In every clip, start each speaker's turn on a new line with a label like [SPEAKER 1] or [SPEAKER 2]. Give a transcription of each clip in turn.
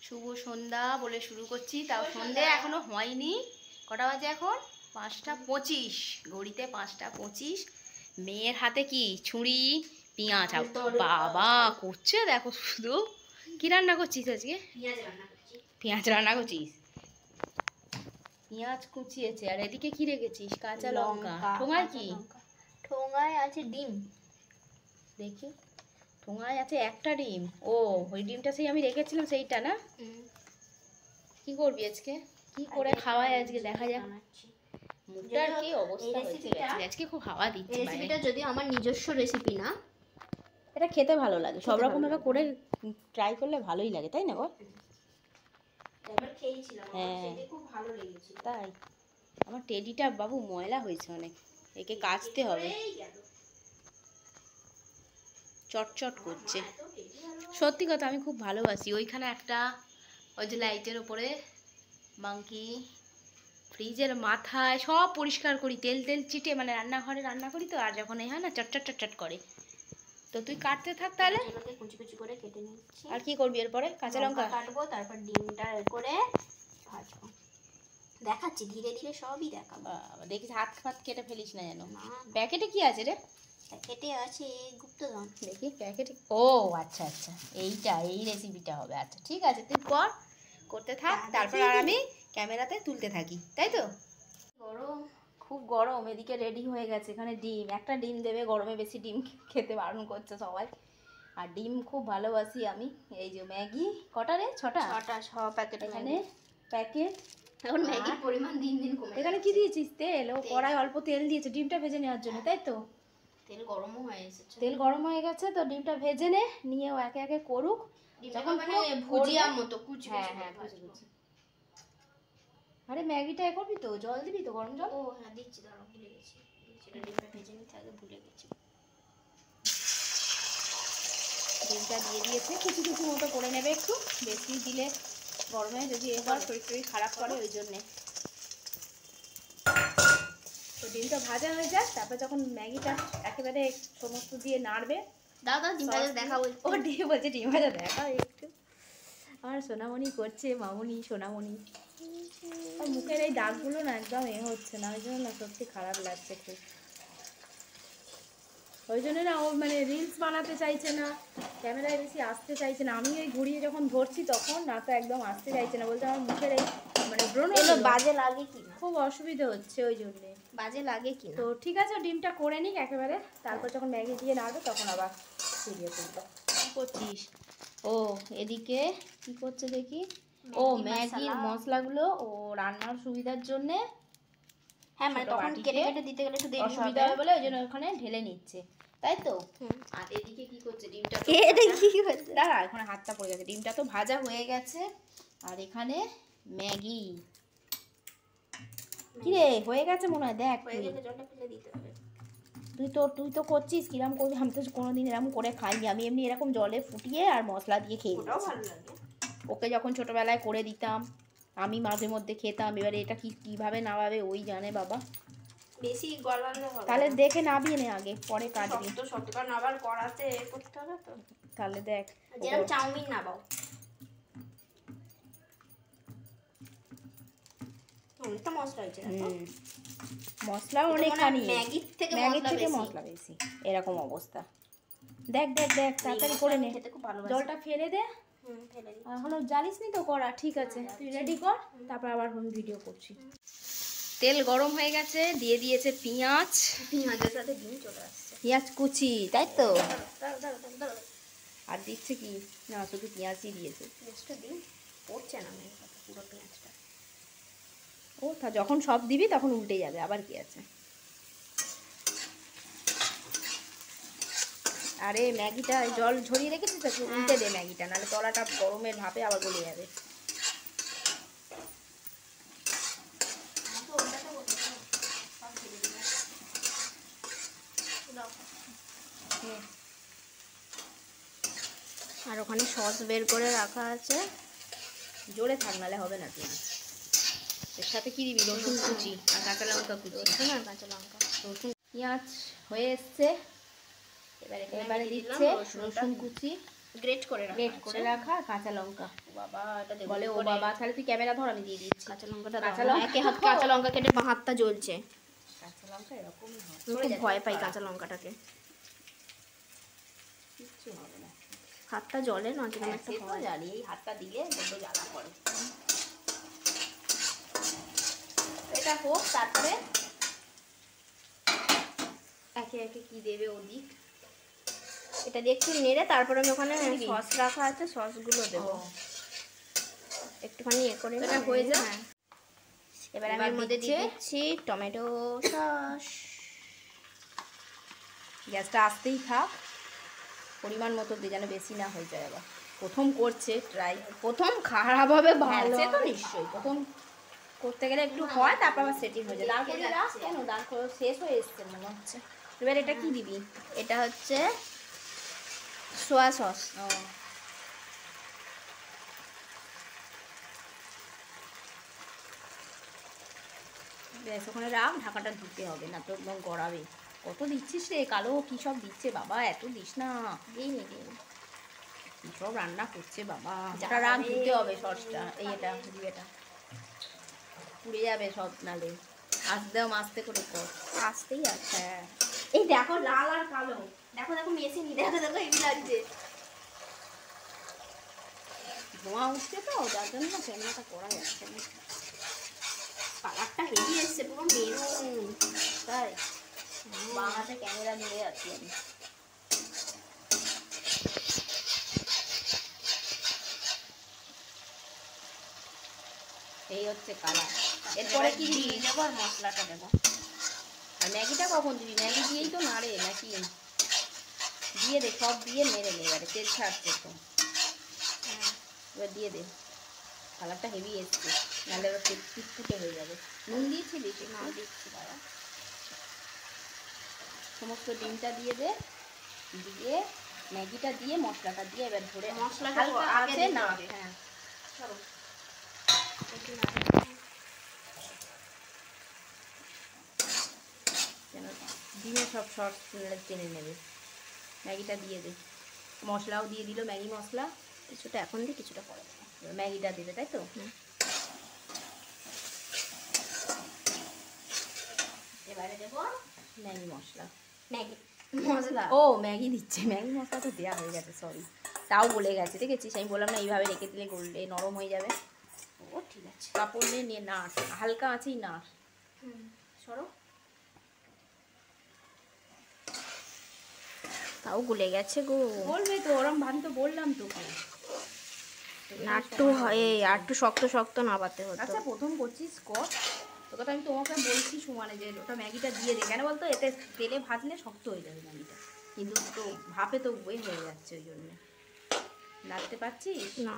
[SPEAKER 1] শুভ সন্ধ্যা বলে শুরু করছি, তাও সন্ধে এখনো হয়নি। কটা বাজে এখন? 5টা 25, ঘড়িতে 5টা 25। মেয়ের হাতে কি ছুরি, পেঁয়াজ বাবা করছে দেখো শুধু। কি রান্না করছিস আজকে? পেঁয়াজ রান্না করছিস, পেঁয়াজ কুচিয়েছে। আর এদিকে কি রেখেছিস? কাঁচা লঙ্কা। ঠোঙায় কি?
[SPEAKER 2] ঠোঙায় আছে ডিম।
[SPEAKER 1] দেখি, ঠোঙায় আছে একটা ডিম। ও, ওই ডিমটা সেই আমি রেখেছিলাম সেইটা না? কি করবি আজকে? কি করে খাওয়ায় আজকে দেখা যাক। মুখটার কি অবস্থা হয়েছে আজকে, খুব হাওয়া দিচ্ছে।
[SPEAKER 2] রেসিপিটা যদি আমার নিজস্ব রেসিপি না,
[SPEAKER 1] এটা খেতে ভালো লাগে। সব রকম ভাবে করে ট্রাই করলে ভালোই লাগে, তাই না বল?
[SPEAKER 2] একবার খেয়েছিলাম,
[SPEAKER 1] হ্যাঁ,
[SPEAKER 2] খুব ভালো লেগেছিল।
[SPEAKER 1] তাই আমার টেডিটা বাবু ময়লা হয়েছে অনেক, একে কাচতে হবে। চটচট করছে, সত্যি কথা আমি খুব ভালোবাসি। ওইখানে একটা, ওই যে লাইটের ওপরে মাংকি, ফ্রিজের মাথায় সব পরিষ্কার করি, তেল তেল চিটে, মানে রান্নাঘরে রান্না করি তো। আর যখন এই হয় না, চটচট চটচট করে। তো তুই কাটতে থাক তাহলে।
[SPEAKER 2] কুচি কুচি করে কেটে নিচ্ছি।
[SPEAKER 1] আর কি করবি এরপরে? কাঁচা লঙ্কা
[SPEAKER 2] কাটবো, তারপর ডিমটা করে ভাজবো। দেখাচ্ছি ধীরে ধীরে, সবই দেখাবো।
[SPEAKER 1] দেখিস হাত ফাত কেটে ফেলিস না যেন। প্যাকেটে কি আছে রে?
[SPEAKER 2] প্যাকেটে আছে গুপ্তধন।
[SPEAKER 1] দেখি প্যাকেটে। ও আচ্ছা আচ্ছা, এইটা, এই রেসিপিটা হবে। আচ্ছা ঠিক আছে, তুই কর, করতে থাক, তারপর আর আমি ক্যামেরাতে তুলতে থাকি, তাই তো? গরম, খুব গরম। এদিকে রেডি হয়ে গেছে। এখানে ডিম, একটা ডিম দেবে, গরমে বেশি ডিম খেতে বারণ করছে সবাই। আর ডিম খুব ভালোবাসি আমি। এই যে ম্যাগি, কটা রে? 6টা
[SPEAKER 2] 6 প্যাকেট।
[SPEAKER 1] এখানে প্যাকেট।
[SPEAKER 2] এখন ম্যাগির পরিমাণ দিন দিন কমে।
[SPEAKER 1] এখানে কি দিয়েছিস? তেল। ও কড়াই অল্প তেল দিয়েছে ডিমটা ভেজে নেওয়ার জন্য, তাই তো?
[SPEAKER 2] তেল গরমও হয়ে এসেছে।
[SPEAKER 1] তেল গরম হয়ে গেছে তো ডিমটা ভেজে নে, নিয়ে ও একে একে করুক।
[SPEAKER 2] যখন মানে ভুজিয়ার মতো কুচি।
[SPEAKER 1] হ্যাঁ হ্যাঁ, বুঝে বুঝে। আরে ম্যাগিটা এ করবি তো? জল দিবি তো, গরম জল?
[SPEAKER 2] ও হ্যাঁ দিচ্ছি, দাঁড়াও, ভুলে গেছি। সেটা ডিমটা ভেজে নিতে আগে ভুলে গেছি।
[SPEAKER 1] ডিমটা দিয়ে দিয়েছে, কুচি কুচি মতো করে নেবে একটু। বেশি দিলে গরমে যদি এবার শরীর টরীর খারাপ করে, ওই জন্যে। তো ডিমটা ভাজা হয়ে যায়, তারপর যখন ম্যাগিটা একেবারে সমস্ত দিয়ে নাড়বে।
[SPEAKER 2] দাদা ডিম ভাজা দেখাবো।
[SPEAKER 1] ও ডিম বলছে, ডিম ভাজা দেখা একটু। আমার সোনামণি করছে, মামুনি সোনামণি। আর মুখের এই দাগগুলো না একদম হচ্ছে না, ওই জন্য না সত্যি খারাপ লাগছে খুব। ওই জন্য না ও মানে রিলস বানাতে চাইছে না, ক্যামেরায় বেশি আসতে চাইছে না। আমি ওই ঘুরিয়ে যখন ধরছি তখন না, তো একদম আসতে চাইছে না, বলতে আমার মুখের এই মানে ব্রণ
[SPEAKER 2] বাজে লাগে কি না,
[SPEAKER 1] খুব অসুবিধা হচ্ছে, ওই জন্যে।
[SPEAKER 2] বাজে লাগে কি।
[SPEAKER 1] তো ঠিক আছে, ডিমটা করে নিক একেবারে, তারপর যখন ম্যাগি দিয়ে নাড়বে তখন আবার ভিডিও করবো। কী করছিস? ও এদিকে কি করছে দেখি। ও ম্যাগির মশলাগুলো ও রান্নার সুবিধার জন্যে,
[SPEAKER 2] হ্যাঁ মানে তখন কেটে কেটে দিতে গেলে একটু দেরি
[SPEAKER 1] অসুবিধা হবে বলে ওই জন্য ওখানে ঢেলে নিচ্ছে, তাই তো? আর এদিকে কি করছে? ডিমটা দাঁড়া, এখানে হাতটা পড়ে গেছে। ডিমটা তো ভাজা হয়ে গেছে, আর এখানে ম্যাগি। কি রে, হয়ে গেছে মনে হয়, দেখ।
[SPEAKER 2] জলটা ফেলে দিতে হবে।
[SPEAKER 1] তুই তো করছিস, কিরম করবি? আমি তো কোনোদিন এরকম করে খাইনি। আমি এমনি এরকম জলে ফুটিয়ে আর মশলা দিয়ে খেয়ে
[SPEAKER 2] ওটাও ভালো লাগে।
[SPEAKER 1] ওকে যখন ছোটবেলায় করে দিতাম, আমি মাঝে মধ্যে খেতাম। এবারে এটা কিভাবে নামাবে ওই জানে বাবা।
[SPEAKER 2] বেশি গলালে হবে।
[SPEAKER 1] তাহলে দেখে নাবিয়ে নে আগে, পরে কাটবি।
[SPEAKER 2] তো শক্ত কারণ আবার কড়াতে করতে হবে তো।
[SPEAKER 1] তাহলে দেখ,
[SPEAKER 2] যেরকম চাউমিন নাবাও। অনেকটা মশলা হয়েছে।
[SPEAKER 1] মশলা অনেকখানি,
[SPEAKER 2] ম্যাগির থেকে
[SPEAKER 1] মশলা বেশি, এরকম অবস্থা। দেখ দেখ দেখ, তাড়াতাড়ি করে নে। জলটা ফেলে দে। এখনো জানিস নি তো করা? ঠিক আছে, তুই রেডি কর, তারপর আবার আমি ভিডিও করছি। তেল গরম হয়ে গেছে, দিয়ে দিয়েছে পেঁয়াজ।
[SPEAKER 2] পেঁয়াজের সাথে ডিম চলে আসছে।
[SPEAKER 1] পেঁয়াজ কুচি, তাই তো? আর দিচ্ছে কি না, শুধু পেঁয়াজই দিয়েছে।
[SPEAKER 2] পেঁয়াজটা দিন পড়ছে না পুরো পেঁয়াজটা।
[SPEAKER 1] ও তা যখন সব দিবি তখন উল্টে যাবে, আবার কি আছে। আরে ম্যাগিটা জল ঝরিয়ে রেখেছিস তো, উল্টে দে ম্যাগিটা, নাহলে তলাটা গরমের ভাপে আবার গলে যাবে।
[SPEAKER 2] আর ওখানে সস বের করে রাখা আছে।
[SPEAKER 1] জোরে থাক, নাহলে হবে না। পেঁয়াজ এর সাথে কি দিবি? রসুন কুচি আর কাঁচা লঙ্কা কুচি।
[SPEAKER 2] রসুন আর কাঁচা লঙ্কা।
[SPEAKER 1] রসুন পেঁয়াজ হয়ে এসছে, এবারে দিচ্ছে রসুন কুচি।
[SPEAKER 2] গ্রেট করে রাখা
[SPEAKER 1] গ্রেট করে রাখা কাঁচা লঙ্কা।
[SPEAKER 2] বাবা এটা দেবো
[SPEAKER 1] বলে ও
[SPEAKER 2] করে।
[SPEAKER 1] বাবা, তাহলে তুই ক্যামেরা ধর, আমি দিয়ে দিচ্ছি।
[SPEAKER 2] কাঁচা লঙ্কাটা
[SPEAKER 1] কাঁচা
[SPEAKER 2] কাঁচা
[SPEAKER 1] লঙ্কা।
[SPEAKER 2] লঙ্কা একে হাত কাঁচা লঙ্কা কেটে বাঁ হাতটা জ্বলছে।
[SPEAKER 1] কাঁচা লঙ্কা এরকমই হয়,
[SPEAKER 2] আমি খুব ভয় পাই কাঁচা লঙ্কাটাকে।
[SPEAKER 1] কিচ্ছু হবে না।
[SPEAKER 2] হাতটা জ্বলে না যেরকম একটা
[SPEAKER 1] সে তো
[SPEAKER 2] হয়।
[SPEAKER 1] জানি, এই হাতটা দিলে বড্ড জ্বালা করে। এটা হোক, তারপরে একে একে কি দেবে ওদিক।
[SPEAKER 2] এটা দিয়ে একটু নেড়ে তারপরে আমি ওখানে
[SPEAKER 1] দিবি?
[SPEAKER 2] সস রাখা আছে, সসগুলো দেবো একটুখানি করে।
[SPEAKER 1] এটা হয়ে যাক।
[SPEAKER 2] হ্যাঁ, এবার আমি এর মধ্যে দিয়ে দিচ্ছি টমেটো সস।
[SPEAKER 1] গ্যাসটা আসতেই থাক, পরিমাণ মতো দিয়ে, যেন বেশি না হয়ে যায়। আবার প্রথম করছে ট্রাই,
[SPEAKER 2] প্রথম খারাপ হবে ভালো
[SPEAKER 1] সে তো
[SPEAKER 2] হবে।
[SPEAKER 1] নিশ্চয়ই প্রথম করতে গেলে একটু হয়, তারপর আবার সেটিং হয়ে যায়। তারপরে রাখ, কেন দাঁড় করে শেষ হয়ে এসছে মনে হচ্ছে। এবার এটা কি দিবি?
[SPEAKER 2] এটা হচ্ছে সোয়া সস।
[SPEAKER 1] ও, বেশ, ওখানে রাখ, ঢাকাটা দিতে হবে না তো একদম গড়াবে। কত দিচ্ছিস রে কালো, কী সব দিচ্ছে বাবা, এত দিস না।
[SPEAKER 2] দিইনি
[SPEAKER 1] কী সব রান্না করছে বাবা।
[SPEAKER 2] যা
[SPEAKER 1] ওটা রাখ,
[SPEAKER 2] হবে।
[SPEAKER 1] ধুতে হবে সসটা, এই এটা জিরেটা পুড়ে যাবে সব, নালে আস্তে করে কর।
[SPEAKER 2] আসতেই আছে।
[SPEAKER 1] হ্যাঁ,
[SPEAKER 2] এই দেখো লাল আর কালো, দেখো দেখো মেশিনি, দেখো দেখো হেভি লাগছে।
[SPEAKER 1] ধোঁয়া উঠছে তো, যার জন্য না ক্যামেরাটা করা যাচ্ছে না।
[SPEAKER 2] কালারটা হেভি এসছে, পুরো মেরুন।
[SPEAKER 1] তাই বাঁ হাতে ক্যামেরা নিয়ে আছি আমি। এই হচ্ছে কালার। এরপরে কি দিবি?
[SPEAKER 2] দেবো আর মশলাটা দেবো।
[SPEAKER 1] আর ম্যাগিটা কখন দিবি? ম্যাগি দিয়েই তো নাড়ে নাকি? দিয়ে দে, সব দিয়ে নেড়ে নে, এবারে তেল ছাড়ছে তো। এবার দিয়ে দে, কালারটা হেভি এসছে, নাহলে এবার ফুটফুটে হয়ে যাবে। নুন দিয়েছিলিস?
[SPEAKER 2] না দিচ্ছি দাদা।
[SPEAKER 1] সমস্ত ডিমটা দিয়ে দে, দিয়ে ম্যাগিটা দিয়ে মশলাটা দিয়ে এবার ধরে
[SPEAKER 2] মশলাটা
[SPEAKER 1] হালকা
[SPEAKER 2] আগে
[SPEAKER 1] আছে
[SPEAKER 2] দিতে
[SPEAKER 1] না।
[SPEAKER 2] হবে।
[SPEAKER 1] হ্যাঁ,
[SPEAKER 2] চলো
[SPEAKER 1] যেন ডিমে সব সস টেনে নেবে। ম্যাগিটা দিয়ে দে, মশলাও দিয়ে দিল, ম্যাগি মশলা।
[SPEAKER 2] কিছুটা এখন দিই, কিছুটা পরে দেবো।
[SPEAKER 1] এবার ম্যাগিটা দেবে, তাই তো?
[SPEAKER 2] এবারে দেবো
[SPEAKER 1] ম্যাগি মশলা।
[SPEAKER 2] ম্যাগি মশলা।
[SPEAKER 1] ও, ম্যাগি দিচ্ছে, ম্যাগি মশলা তো দেওয়া হয়ে গেছে, সরি। তাও গলে গেছে, দেখেছিস? আমি বললাম না এইভাবে রেখে দিলে গললে নরম হয়ে যাবে।
[SPEAKER 2] ও ঠিক আছে।
[SPEAKER 1] কাপড় নিয়ে নাড়, হালকা আছেই নাড়।
[SPEAKER 2] সরো। তাও গলে গেছে গো।
[SPEAKER 1] বলবে তো, ওরম ভাবি তো বললাম তোকে।
[SPEAKER 2] আটটু হয়, আটটু শক্ত শক্ত নাবাতে হতো।
[SPEAKER 1] আচ্ছা, প্রথম করছিস কর, তোকে তো আমি তোমাকে বলছি সমানে যে ওটা ম্যাগিটা দিয়ে দে। কেন বলতো, এতে তেলে ভাজলে শক্ত হয়ে যাবে ম্যাগিটা, কিন্তু তো ভাপে তো বই হয়ে যাচ্ছে, ওই জন্যে। নাড়তে পারছিস
[SPEAKER 2] না,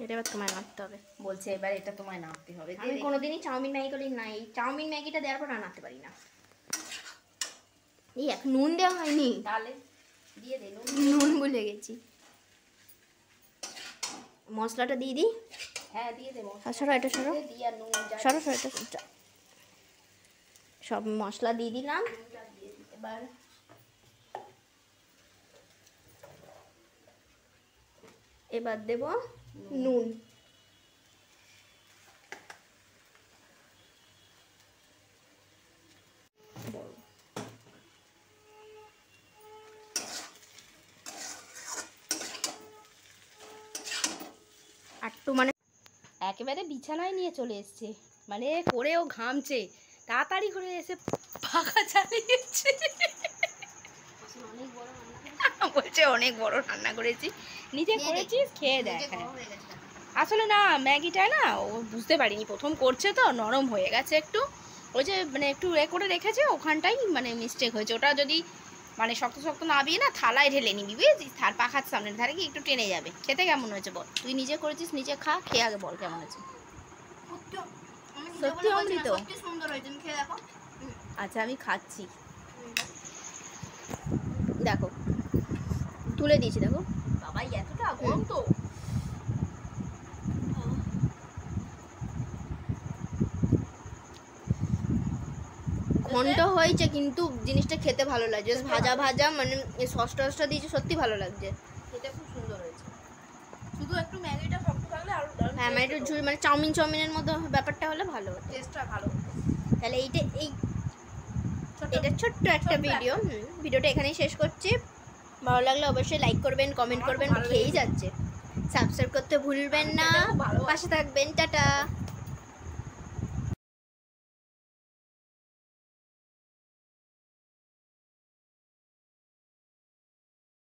[SPEAKER 2] এটা এবার তোমায় নাড়তে হবে।
[SPEAKER 1] বলছে এবার এটা তোমায় নাড়তে হবে।
[SPEAKER 2] আমি কোনোদিনই চাউমিন ম্যাগি করি না, এই চাউমিন ম্যাগিটা দেওয়ার পর নাড়তে পারি না। এই এক নুন দেওয়া হয়নি,
[SPEAKER 1] তাহলে দিয়ে দে নুন।
[SPEAKER 2] নুন ভুলে গেছি। মশলাটা দিয়ে দিই।
[SPEAKER 1] হ্যাঁ, দিয়ে দে
[SPEAKER 2] আর সরো, এটা সরো,
[SPEAKER 1] দিয়ে আর নুন
[SPEAKER 2] সরো সরো, এটা সব মশলা দিয়ে দিলাম।
[SPEAKER 1] এবার
[SPEAKER 2] এবার দেব নুন। একটু মানে
[SPEAKER 1] একেবারে বিছানায় নিয়ে চলে এসছে, মানে করেও ঘামছে, তাড়াতাড়ি করে এসে পাখা চালিয়েছে।
[SPEAKER 2] অনেক বড়
[SPEAKER 1] বলছে অনেক বড় রান্না করেছি, নিজে করেছিস, খেয়ে দেখ। হ্যাঁ,
[SPEAKER 2] হয়ে গেছে।
[SPEAKER 1] আসলে না, ম্যাগিটা না ও বুঝতে পারিনি, প্রথম করছে তো, নরম হয়ে গেছে একটু। ওই যে মানে একটু করে রেখেছে, ওখানটাই মানে মিস্টেক হয়েছে। ওটা যদি মানে শক্ত শক্ত না দিয়ে না, থালায় ঢেলে নিবি, বুঝেছিস? থার পাখার সামনের ধারে কি একটু টেনে যাবে। খেতে কেমন হয়েছে বল? তুই নিজে করেছিস, নিজে খা, খেয়ে আগে বল কেমন হয়েছে। সত্যি অমৃত?
[SPEAKER 2] সত্যি সুন্দর হয়েছে, তুমি খেয়ে দেখো।
[SPEAKER 1] আচ্ছা, আমি খাচ্ছি, দেখো তুলে দিয়েছি, দেখো। বাবা, এতটা গরম তো।
[SPEAKER 2] ঘন্ট হয়েছে কিন্তু জিনিসটা খেতে ভালো লাগছে, ভাজা ভাজা, মানে সস টসটা দিয়েছে, সত্যি ভালো লাগছে,
[SPEAKER 1] খেতে খুব সুন্দর হয়েছে। শুধু একটু ম্যাগিটা শক্ত থাকলে আরো দারুণ
[SPEAKER 2] হ্যাঁ মানে একটু ঝুল, মানে চাউমিনের মতো ব্যাপারটা হলে ভালো হতো।
[SPEAKER 1] টেস্টটা ভালো হতো।
[SPEAKER 2] তাহলে এটা ছোট্ট একটা ভিডিও, ভিডিওটা এখানেই শেষ করছি। ভালো লাগলে অবশ্যই লাইক করবেন, কমেন্ট করবেন, খেয়েই যাচ্ছে, সাবস্ক্রাইব করতে ভুলবেন না, পাশে থাকবেন, টাটা।